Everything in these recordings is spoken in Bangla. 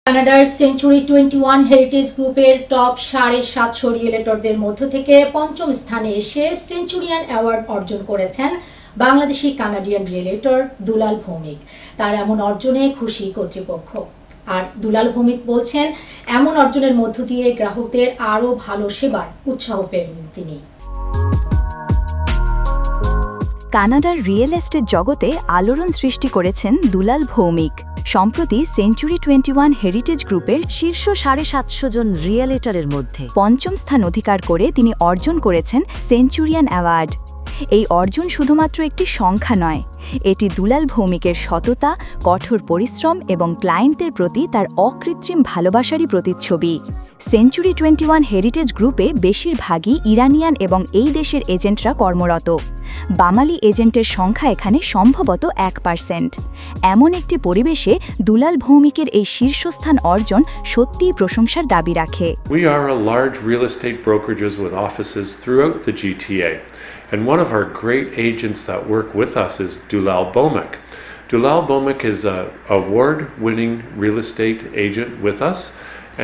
কানাডার সেঞ্চুরি 21 হেরিটেজ গ্রুপের টপ 750 রিয়েলটরদের মধ্য থেকে পঞ্চম স্থানে এসে সেঞ্চুরিয়ান অ্যাওয়ার্ড অর্জন করেছেন বাংলাদেশি কানাডিয়ান রিয়েলটর দুলাল ভৌমিক। তার এমন অর্জনে খুশি কর্তৃপক্ষ। আর দুলাল ভৌমিক বলছেন, এমন অর্জনের মধ্য দিয়ে গ্রাহকদের আরও ভালো সেবার উৎসাহ পেবেন তিনি। কানাডার রিয়েল এস্টেট জগতে আলোড়ন সৃষ্টি করেছেন দুলাল ভৌমিক। সম্প্রতি সেঞ্চুরি 21 হেরিটেজ গ্রুপের শীর্ষ 750 জন রিয়েলটরের মধ্যে পঞ্চম স্থান অধিকার করে তিনি অর্জন করেছেন সেঞ্চুরিয়ান অ্যাওয়ার্ড। এই অর্জন শুধুমাত্র একটি সংখ্যা নয়, এটি দুলাল ভৌমিকের সততা, কঠোর পরিশ্রম এবং ক্লায়েন্টদের প্রতি তার অকৃত্রিম ভালোবাসারই প্রতিচ্ছবি। সেঞ্চুরি 21 হেরিটেজ গ্রুপে বেশিরভাগই ইরানিয়ান এবং এই দেশের এজেন্টরা কর্মরত। বাঙালি এজেন্টের সংখ্যা এখানে সম্ভবত 1%। এমন একটি পরিবেশে দুলাল ভৌমিকের এই শীর্ষস্থান অর্জন সত্যিই প্রশংসার দাবি রাখে। We are a large real estate brokerages with offices throughout the GTA, and one of our great agents that work with us is Dulal Bhowmick. Dulal Bhowmick is an award-winning real estate agent with us,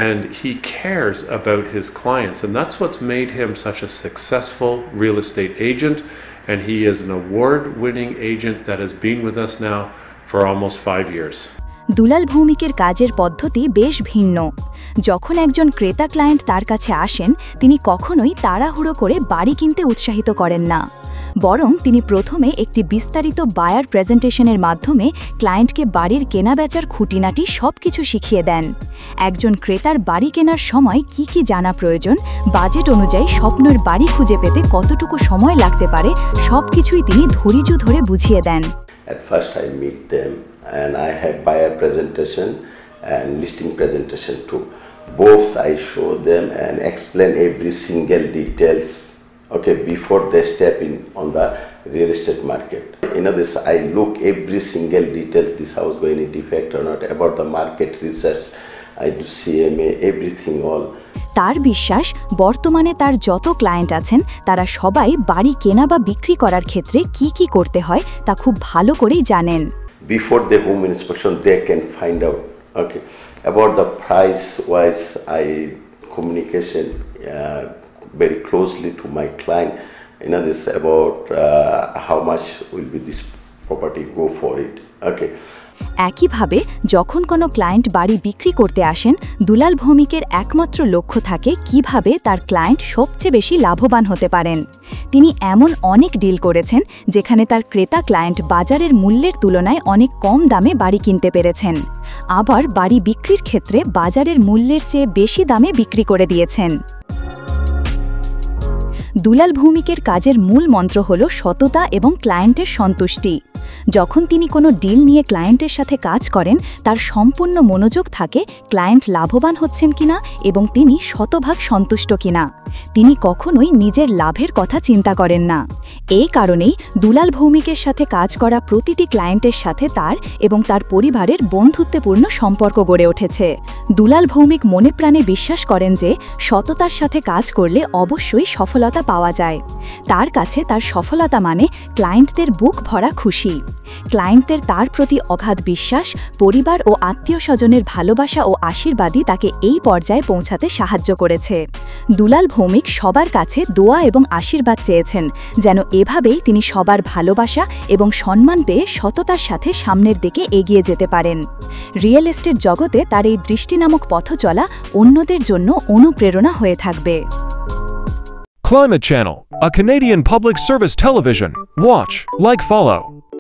and he cares about his clients, and that's what's made him such a successful real estate agent. And he is an award-winning agent that has been with us now for almost 5 years. দুলাল ভৌমিকের কাজের পদ্ধতি বেশ ভিন্ন। যখন একজন ক্রেতা ক্লায়েন্ট তার কাছে আসেন, তিনি কখনোই তাড়াহুড়ো করে বাড়ি কিনতে উৎসাহিত করেন না। বরং তিনি প্রথমে একটি বিস্তারিত বায়ার প্রেজেন্টেশনের মাধ্যমে ক্লায়েন্টকে বাড়ির কেনাবেচার খুঁটিনাটি সবকিছু শিখিয়ে দেন। একজন ক্রেতার বাড়ি কেনার সময় কি কি জানা প্রয়োজন, বাজেট অনুযায়ী স্বপ্নের বাড়ি খুঁজে পেতে কতটুকু সময় লাগতে পারে, সবকিছুই তিনি ধৈর্য ধরে বুঝিয়ে দেন। At first I meet them and I have buyer presentation and listing presentation too. Both I show them and explain every single details. Okay, before they step in on the real estate market. This I look every single details, this house going in defect or not, about the market research, I do CMA, everything all. তার বিশ্বাস, বর্তমানে তার যত ক্লায়েন্ট আছেন তারা সবাই বাড়ি কেনা বা বিক্রি করার ক্ষেত্রে কি কি করতে হয় তা খুব ভালো করেই জানেন। Before the home inspection they can find out, okay, about the price wise I communication very closely to my client, this about how much will be this property go for it, okay. একইভাবে যখন কোনো ক্লায়েন্ট বাড়ি বিক্রি করতে আসেন, দুলাল ভৌমিকের একমাত্র লক্ষ্য থাকে কিভাবে তার ক্লায়েন্ট সবচেয়ে বেশি লাভবান হতে পারেন। তিনি এমন অনেক ডিল করেছেন যেখানে তার ক্রেতা ক্লায়েন্ট বাজারের মূল্যের তুলনায় অনেক কম দামে বাড়ি কিনতে পেরেছেন। আবার বাড়ি বিক্রির ক্ষেত্রে বাজারের মূল্যের চেয়ে বেশি দামে বিক্রি করে দিয়েছেন। দুলাল ভৌমিকের কাজের মূল মন্ত্র হল সততা এবং ক্লায়েন্টের সন্তুষ্টি। যখন তিনি কোনো ডিল নিয়ে ক্লায়েন্টের সাথে কাজ করেন, তার সম্পূর্ণ মনোযোগ থাকে ক্লায়েন্ট লাভবান হচ্ছেন কিনা এবং তিনি শতভাগ সন্তুষ্ট কিনা। তিনি কখনোই নিজের লাভের কথা চিন্তা করেন না। এই কারণেই দুলাল ভৌমিকের সাথে কাজ করা প্রতিটি ক্লায়েন্টের সাথে তার এবং তার পরিবারের বন্ধুত্বপূর্ণ সম্পর্ক গড়ে উঠেছে। দুলাল ভৌমিক মনে প্রাণে বিশ্বাস করেন যে সততার সাথে কাজ করলে অবশ্যই সফলতা পাওয়া যায়। তার কাছে তার সফলতা মানে ক্লায়েন্টদের বুক ভরা খুশি। ক্লায়েন্টদের তার প্রতি অগাধ বিশ্বাস, পরিবার ও আত্মীয় স্বজনের ভালোবাসা ও আশীর্বাদই তাকে এই পর্যায়ে পৌঁছাতে সাহায্য করেছে। দুলাল ভৌমিক সবার কাছে দোয়া এবং আশীর্বাদ চেয়েছেন, যেন এভাবেই তিনি সবার ভালোবাসা এবং সম্মান পেয়ে সততার সাথে সামনের দিকে এগিয়ে যেতে পারেন। রিয়েল এস্টেট জগতে তার এই দৃষ্টি নামক পথ চলা অন্যদের জন্য অনুপ্রেরণা হয়ে থাকবে। Climate Channel, a Canadian public service television. Watch, like, follow.